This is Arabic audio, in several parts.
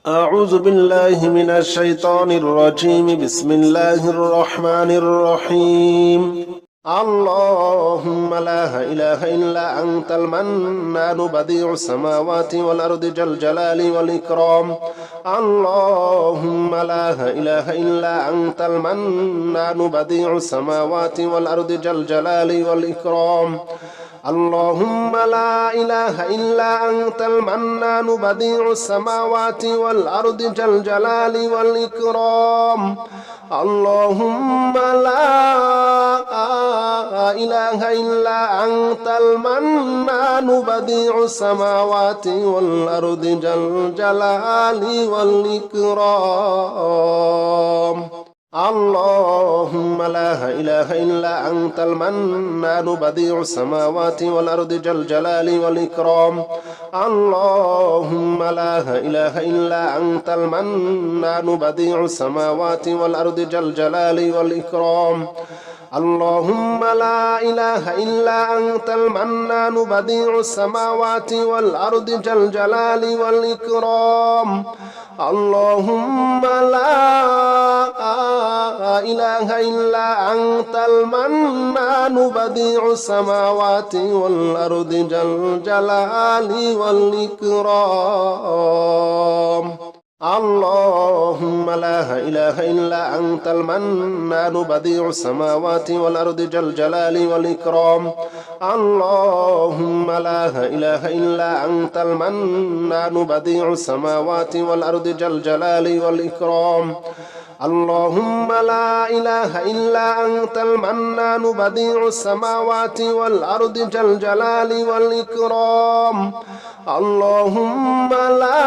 أعوذ بالله من الشيطان الرجيم. بسم الله الرحمن الرحيم. اللهم لا إله إلا أنت المنان بديع السماوات والأرض ذا الجلال والإكرام. اللهم لا إله إلا أنت المنان بديع السماوات والأرض ذا الجلال والإكرام. اللهم لا إله إلا أنت المنان بديع السماوات والأرض ذا الجلال والإكرام. اللهم لا إله إلا أنت المنان بديع السماوات والأرض ذا الجلال والإكرام. اللهم لا إله إلا أنت المنان بديع السماوات والأرض ذا الجلال والإكرام. اللهم لا إله إلا أنت المنان بديع السماوات والأرض ذا الجلال والإكرام. اللهم لا إله إلا أنت المنان بديع السماوات والأرض ذا الجلال والإكرام. اللهم لا إله إلا أنت المنان بديع السماوات والأرض ذا الجلال والإكرام. اللهم لا إله إلا أنت المنان بديع السماوات والأرض ذا الجلال والإكرام. اللهم لا إله إلا أنت المنان بديع السماوات والأرض ذا الجلال والإكرام. اللهم لا إله إلا أنت المنان بديع السماوات والأرض ذا الجلال والإكرام. اللهم لا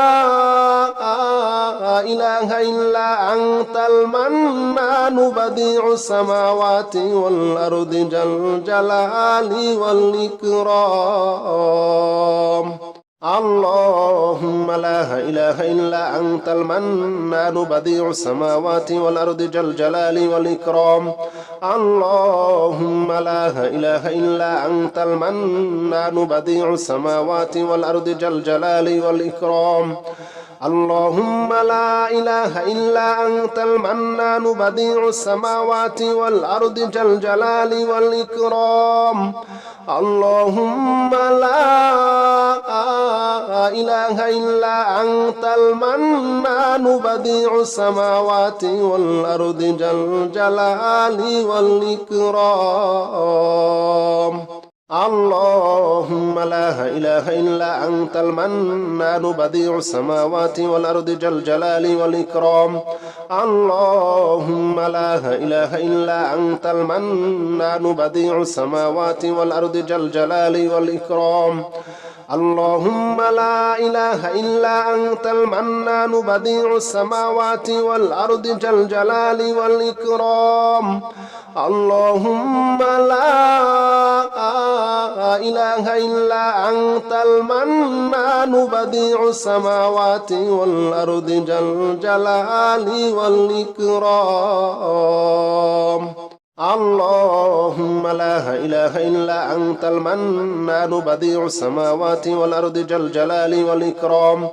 إله إلا أنت المنان بديع السماوات والأرض ذا الجلال والإكرام. اللهم لا إله إلا أنت المنان بديع السماوات والأرض ذا الجلال والإكرام. اللهم لا إله إلا أنت المنان بديع السماوات والأرض ذا الجلال والإكرام. اللهم لا إله إلا أنت المنان بديع السماوات والأرض ذا الجلال والإكرام. اللهم لا إله إلا أنت المنان بديع السماوات والأرض ذا الجلال والإكرام. اللهم لا إله إلا أنت المنان بديع السماوات والأرض ذا الجلال والإكرام. اللهم لا إله إلا أنت المنان بديع السماوات والأرض ذا الجلال والإكرام. اللهم لا إله إلا أنت المنان بديع السماوات والأرض ذا الجلال والإكرام. اللهم لا إله إلا أنت المنان بديع السماوات والأرض ذا الجلال والإكرام. اللهم لا إله إلا أنت المنان بديع السماوات والأرض ذا الجلال والإكرام.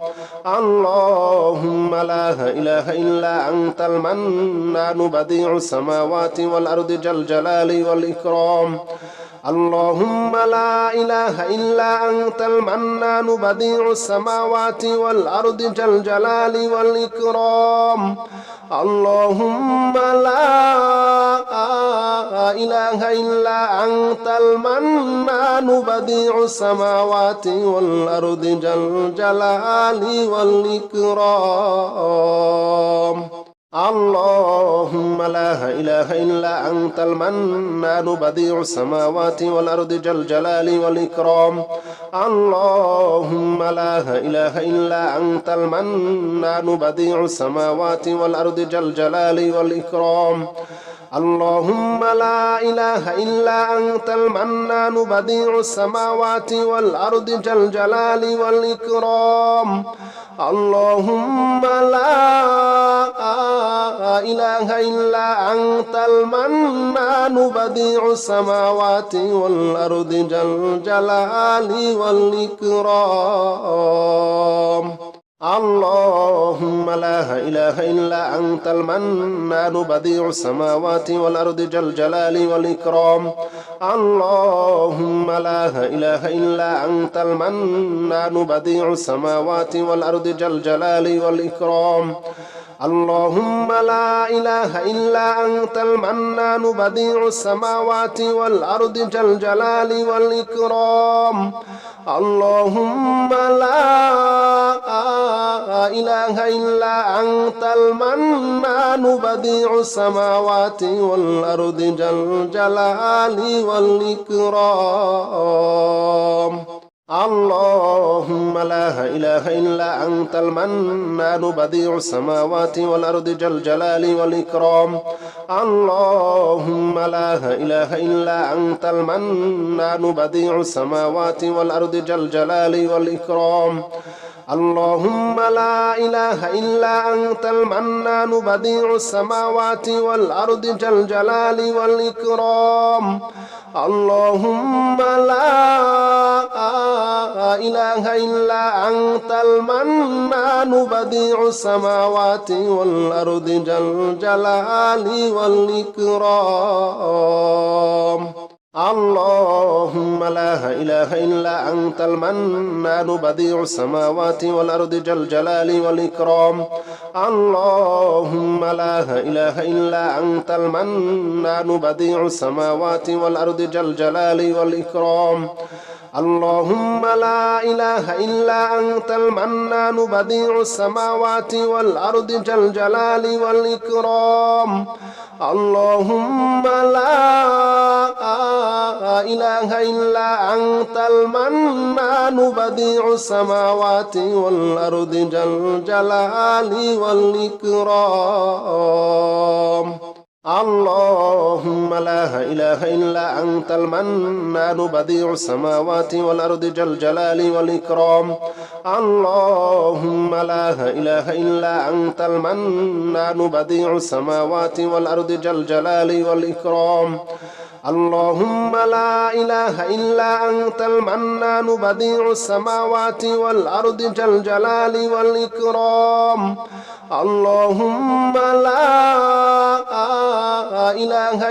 اللهم لا إله إلا أنت المنان بديع السماوات والأرض ذا الجلال والإكرام. اللهم لا إله إلا أنت المنان بديع السماوات والأرض ذا الجلال والإكرام. اللهم لا إله إلا أنت المنان بديع السماوات والأرض ذا الجلال والإكرام. اللهم لا إله إلا أنت المنان بديع السماوات والأرض ذا الجلال والإكرام. اللهم لا إله إلا أنت المنان بديع السماوات والأرض ذا الجلال والإكرام. اللهم لا إله إلا أنت المنان بديع السماوات والأرض ذا الجلال والإكرام. اللهم لا إله إلا أنت المنان بديع السماوات والأرض ذا الجلال والإكرام. اللهم لا إله إلا أنت المنان بديع السماوات والأرض ذا الجلال والإكرام. اللهم لا إله إلا أنت المنان بديع السماوات والأرض ذا الجلال والإكرام. اللهم لا إله إلا أنت المنان بديع السماوات والأرض ذا الجلال والإكرام. اللهم لا إله إلا أنت المنان بديع السماوات والأرض ذا الجلال والإكرام. اللهم لا إله إلا أنت المنان بديع السماوات والأرض ذا الجلال والإكرام. اللهم لا إله إلا أنت المنان بديع السماوات والأرض ذا الجلال والإكرام. اللهم لا إله إلا أنت المنان بديع السماوات والأرض ذا الجلال والإكرام. اللهم لا إله إلا أنت المنان بديع السماوات والأرض ذا الجلال والإكرام. اللهم لا إله إلا أنت المنان بديع السماوات والأرض ذا الجلال والإكرام. اللهم لا إله إلا أنت المنان بديع السماوات والأرض ذا الجلال والإكرام. اللهم لا إله إلا أنت المنان بديع السماوات والأرض ذا الجلال والإكرام. اللهم لا إله إلا أنت المنان بديع السماوات والأرض ذا الجلال والإكرام. اللهم لا إله إلا أنت المنان بديع السماوات والأرض ذا الجلال والإكرام. اللهم لا إله إلا أنت المنان بديع السماوات والأرض ذا الجلال والإكرام. اللهم لا إله إلا أنت المنان بديع السماوات والأرض ذا الجلال والإكرام. اللهم لا إله إلا أنت المنان بديع السماوات والأرض ذا الجلال والإكرام. اللهم لا إله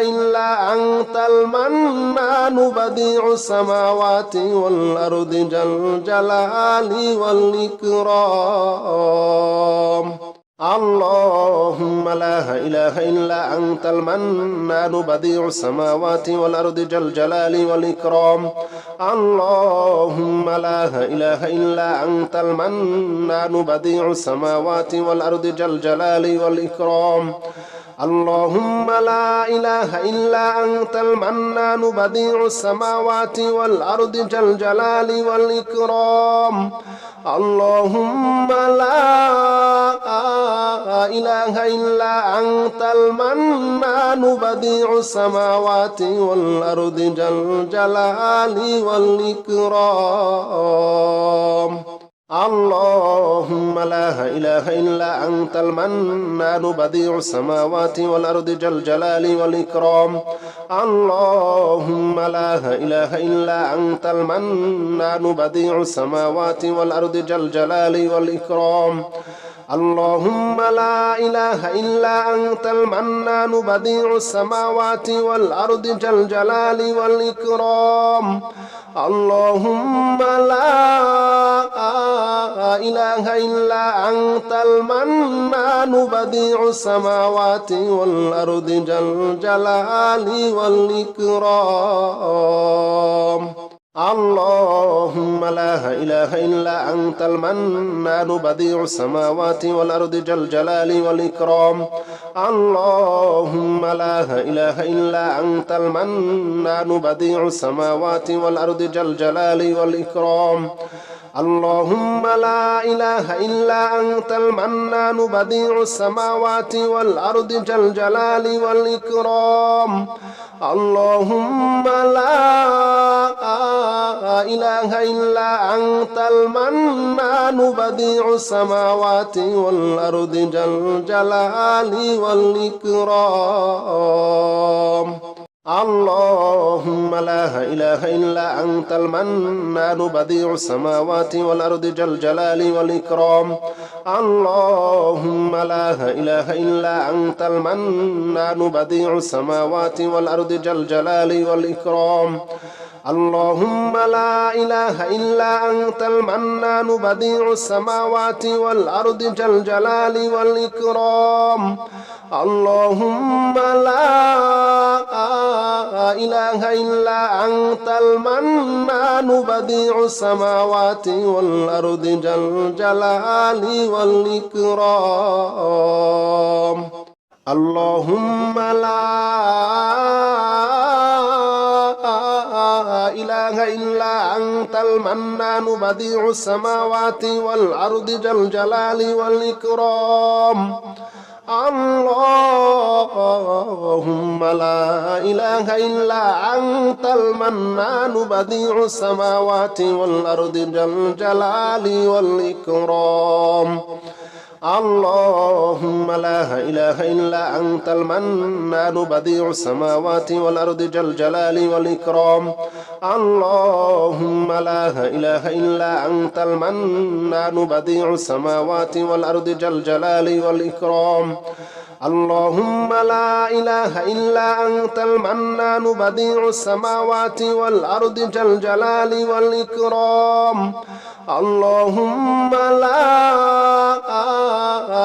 إلا أنت المنان بديع السماوات والأرض ذا الجلال والإكرام. اللهم لا إله إلا أنت المنان بديع السماوات والأرض ذا الجلال والإكرام. اللهم لا إله إلا أنت المنان بديع السماوات والأرض ذا الجلال والإكرام. اللهم لا إله إلا أنت المنان بديع السماوات والأرض ذا الجلال والإكرام. اللهم لا إله إلا أنت المنان بديع السماوات والأرض ذا الجلال والإكرام. اللهم لا إله إلا أنت المنان بديع السماوات والأرض ذا الجلال والإكرام. اللهم لا إله إلا أنت المنان بديع السماوات والأرض ذا الجلال والإكرام. اللهم لا إله إلا أنت المنان بديع السماوات والأرض ذا الجلال والإكرام. اللهم لا إله إلا أنت المنان بديع السماوات والأرض ذا الجلال والإكرام. اللهم لا إله إلا أنت المنان بديع السماوات والأرض ذا الجلال والإكرام. اللهم لا إله إلا أنت المنان بديع السماوات والأرض ذا الجلال والإكرام. اللهم لا إله إلا أنت المنان بديع السماوات والأرض ذا الجلال والإكرام. اللهم لا إله إلا أنت المنان بديع السماوات والأرض ذا الجلال والإكرام. اللهم لا إله إلا أنت المنان بديع السماوات والأرض ذا الجلال والإكرام. اللهم لا إله إلا أنت المنان بديع السماوات والأرض ذا الجلال والإكرام. اللهم لا إله إلا أنت المنان بديع السماوات والأرض ذا الجلال والإكرام. اللهم لا إله إلا أنت المنان بديع السماوات والأرض ذا الجلال والإكرام. اللهم لا إله إلا أنت المنان بديع السماوات والأرض ذا الجلال والإكرام. اللهم لا إله إلا أنت المنان بديع السماوات والأرض ذا الجلال والإكرام. اللهم لا إله إلا أنت المنان بديع السماوات والأرض ذا الجلال والإكرام. اللهم لا إله إلا أنت المنان بديع السماوات والأرض ذا الجلال والإكرام. اللهم لا إله إلا أنت المنان بديع السماوات والأرض ذا الجلال والإكرام. اللهم لا إله إلا أنت المنان بديع السماوات والأرض ذا الجلال والإكرام. اللهم لا إله إلا أنت المنان بديع السماوات والأرض ذا الجلال والإكرام. اللهم لا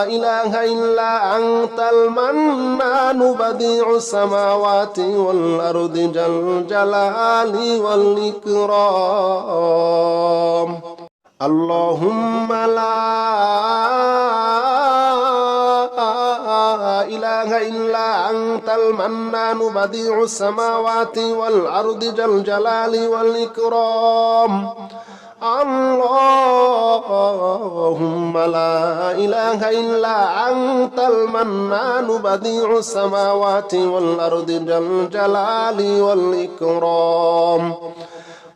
إله إلا أنت المنان بديع السماوات والأرض ذا الجلال والإكرام. اللهم لا إله إلا أنت المنان بديع السماوات والأرض ذا الجلال والإكرام. اللهم لا إله إلا أنت المنان بديع السماوات والأرض ذا الجلال والإكرام.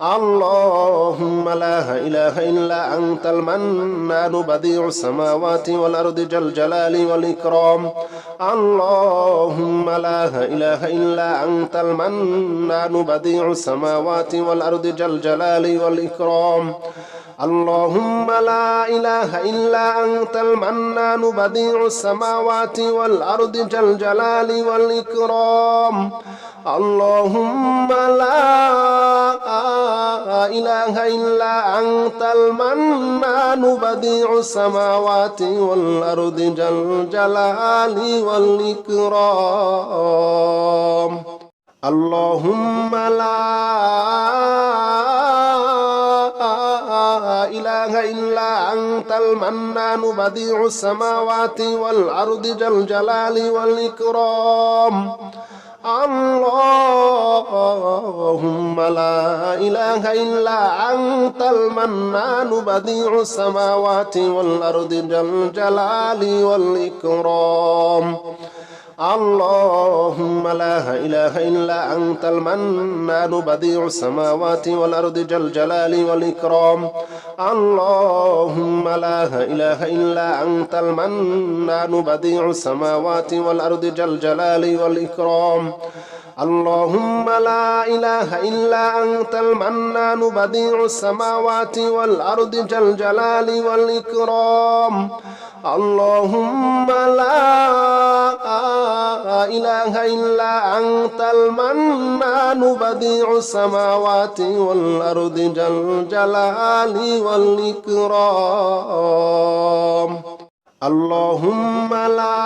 اللهم لا إله إلا أنت المنان بديع السماوات والأرض ذا الجلال والإكرام. اللهم لا إله إلا أنت المنان بديع السماوات والأرض ذا الجلال والإكرام. اللهم لا إله إلا أنت المنان بديع السماوات والأرض ذا الجلال والإكرام. اللهم لا إله إلا أنت المنان بديع السماوات والأرض ذا الجلال والإكرام. اللهم لا إله إلا أنت المنان بديع السماوات والأرض ذا الجلال والإكرام. اللهم لا إله إلا أنت المنان بديع السماوات والأرض ذا الجلال والإكرام. اللهم لا إله إلا أنت المنان بديع السماوات والأرض ذا الجلال والإكرام. اللهم لا إله إلا أنت المنان بديع السماوات والأرض ذا الجلال والإكرام. اللهم لا إله إلا أنت المنان بديع السماوات والأرض ذا الجلال والإكرام. اللهم لا إله إلا أنت المنان بديع السماوات والأرض ذا الجلال والإكرام. اللهم لا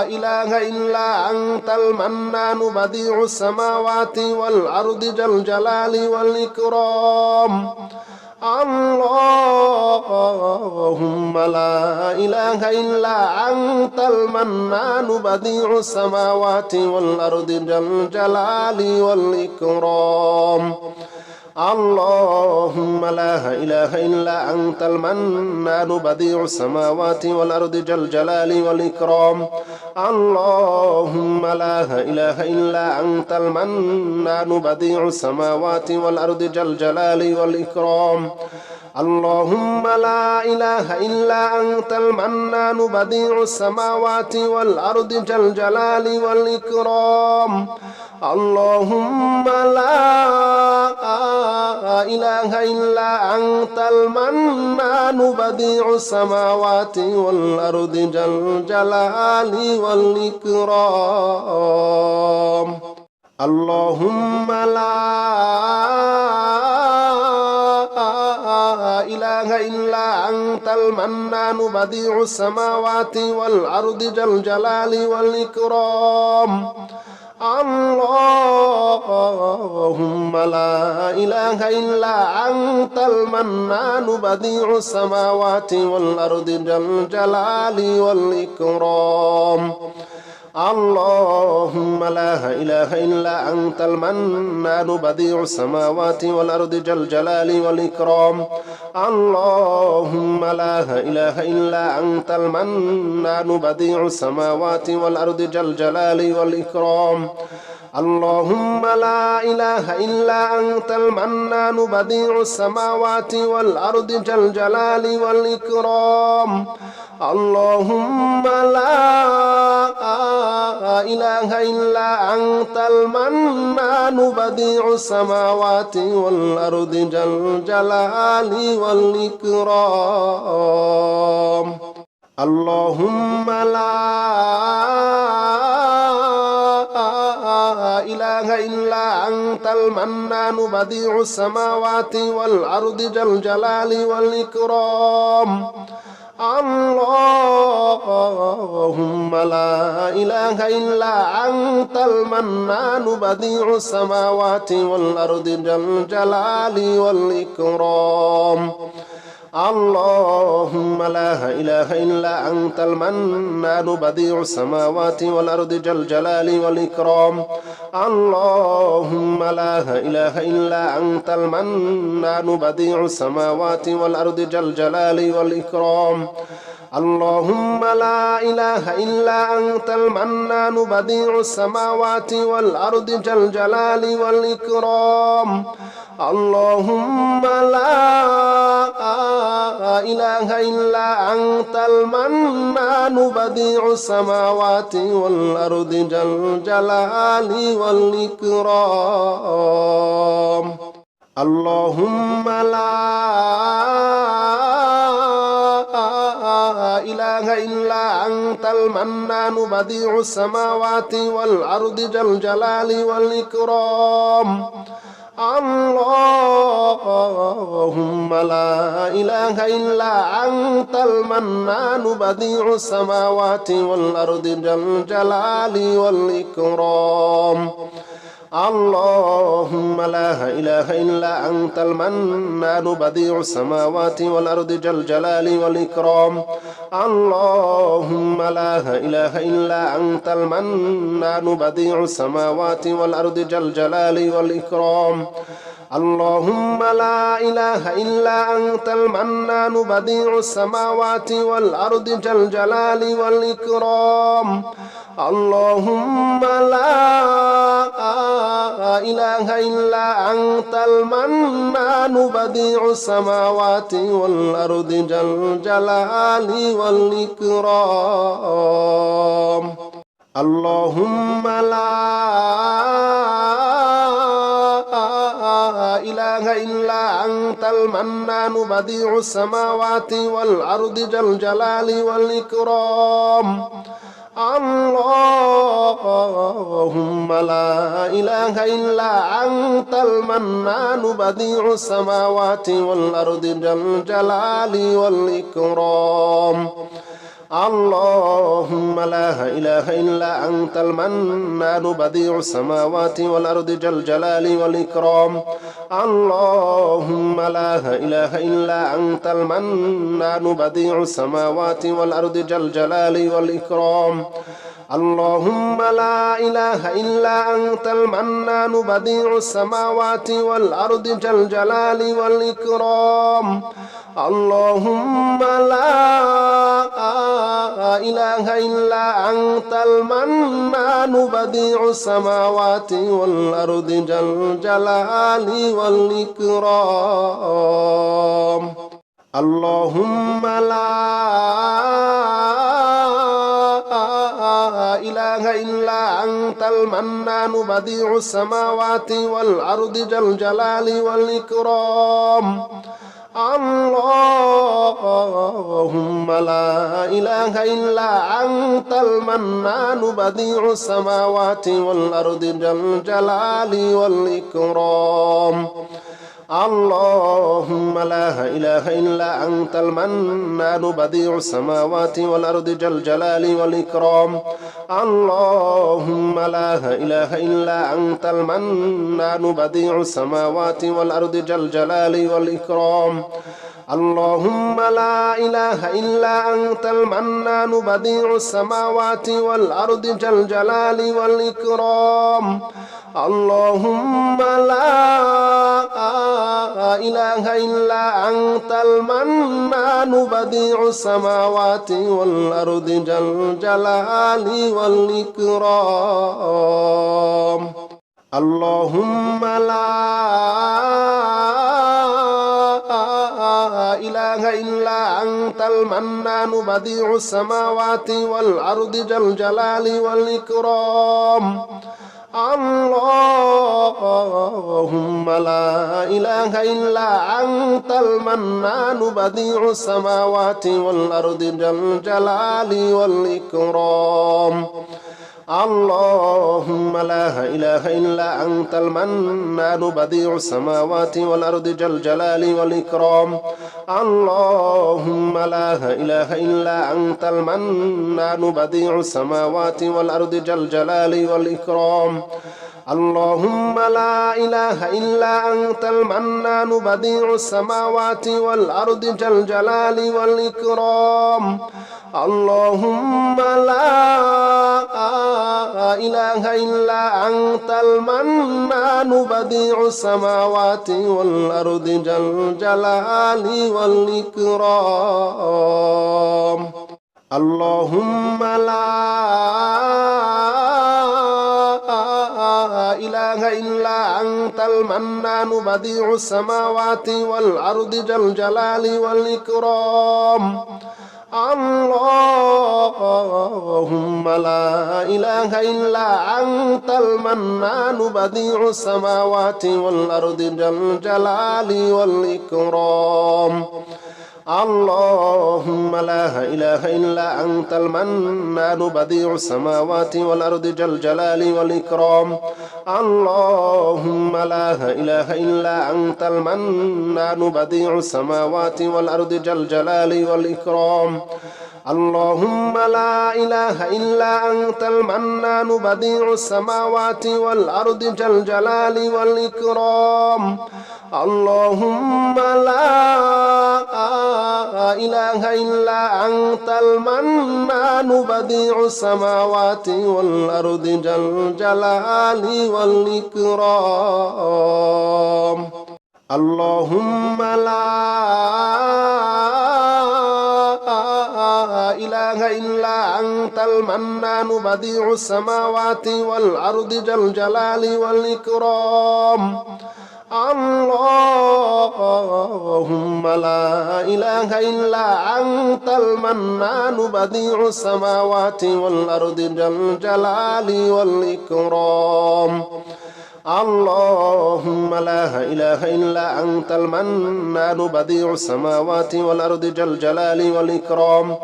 إله إلا أنت المنان بديع السماوات والأرض ذا الجلال والإكرام. اللهم لا إله إلا أنت المنان بديع السماوات والأرض ذا الجلال والإكرام. اللهم لا إله إلا أنت المنان بديع السماوات والأرض ذا الجلال والإكرام. اللهم لا إله إلا أنت المنان بديع السماوات والأرض ذا الجلال والإكرام. اللهم لا إله إلا أنت المنان بديع السماوات والأرض ذا الجلال والإكرام اللهم لا إله إلا أنت المنان بديع السماوات والأرض ذا الجلال والإكرام اللهم لا إله إلا أنت المنان بديع السماوات والأرض ذا الجلال والإكرام اللهم لا إله إلا أنت المنان بديع السماوات والأرض ذا الجلال والإكرام اللهم لا إله إلا أنت المنان بديع السماوات والأرض ذا الجلال والإكرام اللهم لا إله إلا أنت المنان بديع السماوات والأرض ذا الجلال والإكرام اللهم لا إله إلا أنت المنان بديع السماوات والأرض ذا الجلال والإكرام اللهم لا إله إلا أنت المنان بديع السماوات والأرض ذا الجلال والإكرام اللهم لا إله إلا أنت المنان بديع السماوات والأرض ذا الجلال والإكرام اللهم لا إله إلا أنت المنان بديع السماوات والأرض ذا الجلال والإكرام اللهم لا إله إلا أنت المنان بديع السماوات والأرض ذا الجلال والإكرام اللهم لا إله إلا أنت المنان بديع السماوات والأرض ذا الجلال والإكرام اللهم لا إله إلا أنت المنان بديع السماوات والأرض ذا الجلال والإكرام اللهم لا إله إلا أنت المنان بديع السماوات والأرض ذا الجلال والإكرام اللهم لا إله إلا أنت المنان بديع السماوات والأرض ذا الجلال والإكرام اللهم لا إله إلا أنت المنان بديع السماوات والأرض ذا الجلال والإكرام اللهم لا إله إلا أنت المنان بديع السماوات والأرض ذا الجلال والإكرام اللهم لا إله إلا أنت المنان بديع السماوات والأرض ذا الجلال والإكرام اللهم لا إله إلا أنت المنان بديع السماوات والأرض ذا الجلال والإكرام اللهم لا إله إلا أنت المنان بديع السماوات والأرض ذا الجلال والإكرام اللهم لا إله إلا أنت المنان بديع السماوات والأرض ذا الجلال والإكرام اللهم لا إله إلا أنت المنان بديع السماوات والأرض ذا الجلال والإكرام اللهم لا إله إلا أنت المنان بديع السماوات والأرض ذا الجلال والإكرام اللهم لا إله إلا أنت المنان بديع السماوات والأرض ذا الجلال والإكرام اللهم لا إله إلا أنت المنان بديع السماوات والأرض ذا الجلال والإكرام اللهم لا إله إلا أنت المنان بديع السماوات والأرض ذا الجلال والإكرام اللهم لا إله إلا أنت المنان بديع السماوات والأرض ذا الجلال والإكرام اللهم لا إله إلا أنت المنان بديع السماوات والأرض ذا الجلال والإكرام اللهم لا إله إلا أنت المنان بديع السماوات والأرض ذا الجلال والإكرام اللهم لا إله إلا أنت المنان بديع السماوات والأرض ذا الجلال والإكرام اللهم لا إله إلا أنت المنان بديع السماوات والأرض ذا الجلال والإكرام اللهم لا إله إلا أنت المنان بديع السماوات والأرض ذا الجلال والإكرام اللهم لا إله إلا أنت المنان بديع السماوات والأرض ذا الجلال والإكرام اللهم لا إله إلا أنت المنان بديع السماوات والأرض ذا الجلال والإكرام اللهم لا إله إلا أنت المنان بديع السماوات والأرض ذا الجلال والإكرام اللهم لا إله إلا أنت المنان بديع السماوات والأرض ذا الجلال والإكرام اللهم لا إله إلا أنت المنان بديع السماوات والأرض ذا الجلال والإكرام اللهم لا إله إلا أنت المنان بديع السماوات والأرض ذا الجلال والإكرام اللهم لا إله إلا أنت المنان بديع السماوات والأرض ذا الجلال والإكرام اللهم لا إله إلا أنت المنان بديع السماوات والأرض ذا الجلال والإكرام اللهم لا إله إلا أنت المنان بديع السماوات والأرض ذا الجلال والإكرام اللهم لا إله إلا أنت المنان بديع السماوات والأرض ذا الجلال والإكرام اللهم لا إله إلا أنت المنان بديع السماوات والأرض ذا الجلال والإكرام اللهم لا إله إلا أنت المنان بديع السماوات والأرض ذا الجلال والإكرام اللهم لا إله إلا أنت المنان بديع السماوات والأرض ذا الجلال والإكرام اللهم لا إله إلا أنت المنان بديع السماوات والأرض ذا الجلال والإكرام اللهم لا إله إلا أنت المنان بديع السماوات والأرض ذا الجلال والإكرام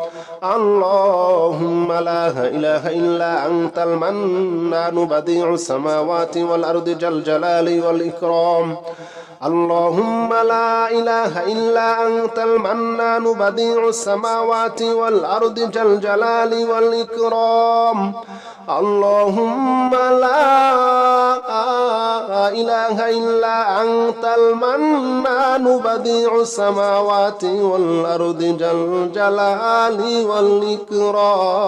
اللهم لا إله إلا أنت المنان بديع السماوات والأرض ذا الجلال والإكرام اللهم لا إله إلا أنت المنان بديع السماوات والأرض ذا الجلال والإكرام اللهم لا إله إلا أنت المنان بديع السماوات والأرض ذا الجلال والإكرام